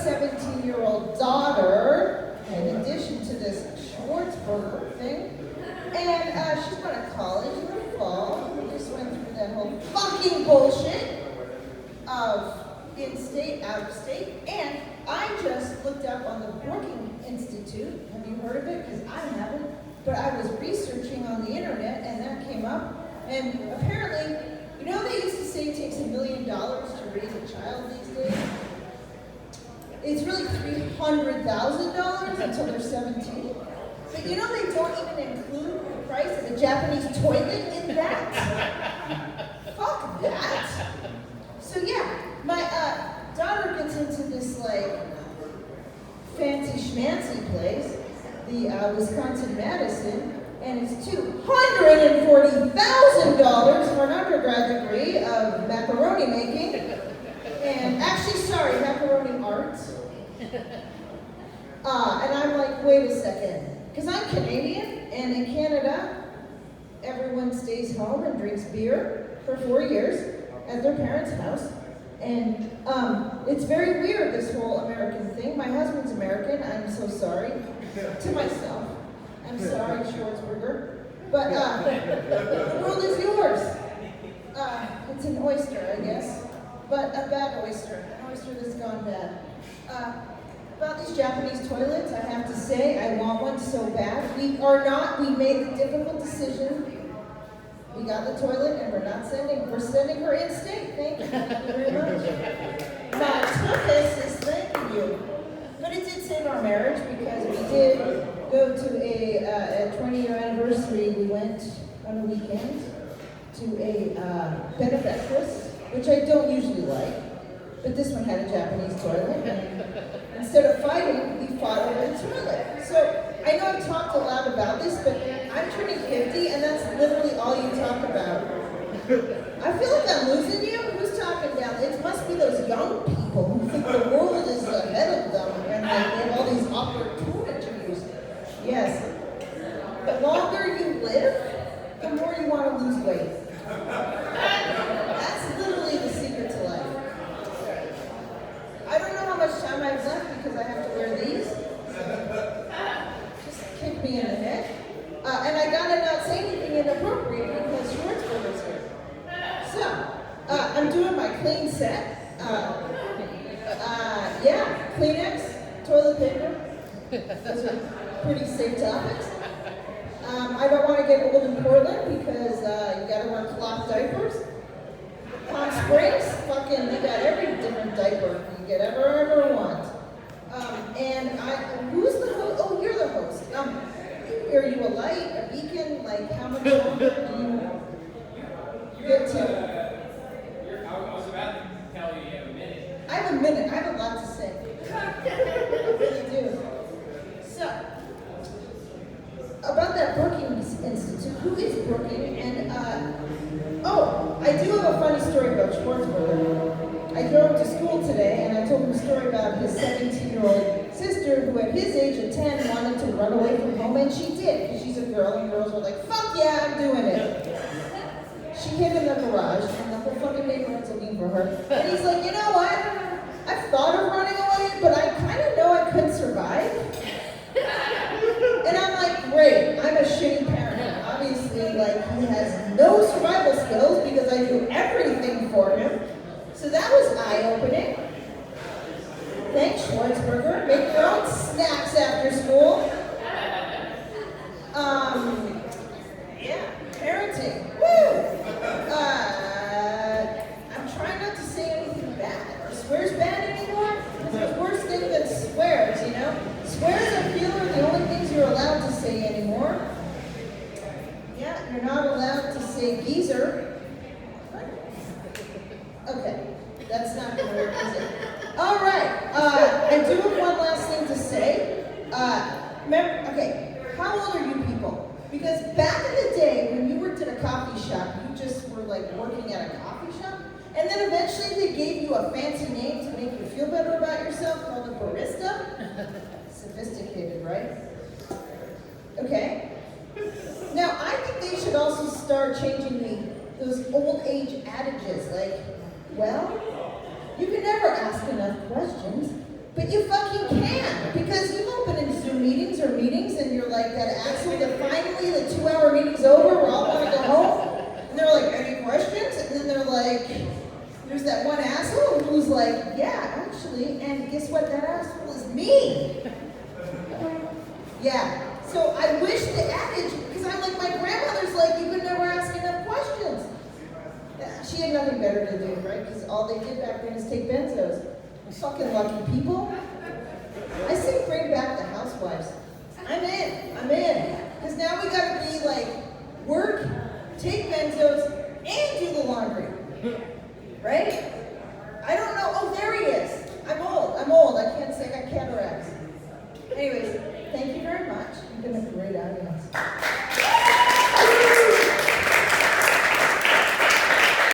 17-year-old daughter, in addition to this Schwartzberger thing. And she's going to college in the fall. We just went through that whole fucking bullshit of in-state, out-of-state. And I just looked up on the Brookings Institute. Have you heard of it? Because I haven't. But I was researching on the internet, and that came up. And apparently, you know they used to say it takes $1 million to raise a child these days? It's really $300,000 until they're 17. But you know they don't even include the price of a Japanese toilet in that? Fuck that. So yeah, my daughter gets into this like fancy schmancy place, the Wisconsin Madison, and it's $240,000 for an undergrad degree of macaroni making. And actually, sorry, macaroni arts. And I'm like, wait a second. Because I'm Canadian, and in Canada, everyone stays home and drinks beer for 4 years at their parents' house. And it's very weird, this whole American thing. My husband's American, I'm so sorry. To myself. I'm sorry, Schwartzberger. But the world is yours. It's an oyster, I guess. But a bad oyster. An oyster that's gone bad. About these Japanese toilets, I have to say, I want one so bad. We made the difficult decision. We got the toilet and we're sending her in-state. Thank you very much. My toughest is thanking you. But it did save our marriage because we did go to a 20-year anniversary. We went on a weekend to a bed and breakfast, which I don't usually like. But this one had a Japanese toilet, and instead of fighting, we fought over the toilet. So I know I've talked a lot about this, but I'm turning 50, and that's literally all you talk about. I feel like I'm losing you. Who's talking down? It must be those young people who think the world is ahead of them, and they have all these opportunities. Yes. The longer you live, the more you want to lose weight. That's literally the secret to life. I don't know how much time I have left because I have to wear these. Just kick me in the head. And I gotta not say anything inappropriate because Schwartzberger's here. So, I'm doing my clean set. Yeah, Kleenex, toilet paper. Those are pretty safe topics. I don't want to get old in Portland because you gotta wear cloth diapers. Palm Springs, fucking, they got every different diaper you could ever want. Who's the host? Oh, you're the host. Are you a light, a beacon? Like, how much longer do you get to? I was about to tell you have a minute. I have a minute. I have a lot to say. I really do. So, about that Brookings Institute, who is Brookings? And, I do have a funny story about Schwartzberger. I drove him to school today, and I told him a story about his 17-year-old sister, who at his age of 10 wanted to run away from home, and she did, because she's a girl, and girls were like, fuck yeah, I'm doing it. She hid in the garage, and the whole fucking neighborhood's looking for her. And he's like, you know what? I've thought of running away, but I kind of know I couldn't survive. And I'm like, great, I'm a shitty parent. Obviously, like, he has no survival skills because I do everything for him. So that was eye-opening. Thanks, Schwartzberger. Make your own snacks after school. Yeah, parenting. Woo! I'm trying not to say anything bad. Are swears bad anymore? There's worse thing than swears, you know? Swears, I feel, are the only things you're allowed to say anymore. Yeah, you're not allowed to say geezer. Okay, that's not gonna work, is it? All right, I do have one last thing to say. Remember, okay, how old are you people? Because back in the day, when you worked at a coffee shop, you just were like working at a coffee shop, and then eventually they gave you a fancy name to make you feel better about yourself called a barista. Sophisticated, right? Okay. Now, I think they should also start changing those old age adages, like, well, you can never ask enough questions. But you fucking can't, because you've all been in Zoom meetings or meetings and you're like that asshole that finally the 2-hour meeting's over, we all want to go home. And they're like, any questions? And then they're like, there's that one asshole who's like, yeah, actually, and guess what? That asshole is me. Yeah, so I wish the adage, because I'm like, my grandmother's like, you could never ask enough questions. She had nothing better to do, right? Because all they did back then is take benzos. Fucking lucky people. I say bring back the housewives. I'm in. Because now we gotta be like, work, take benzos, and do the laundry. Right? I don't know. Oh, there he is. I'm old. I can't say I got cataracts. Anyways, thank you very much. You've been a great audience.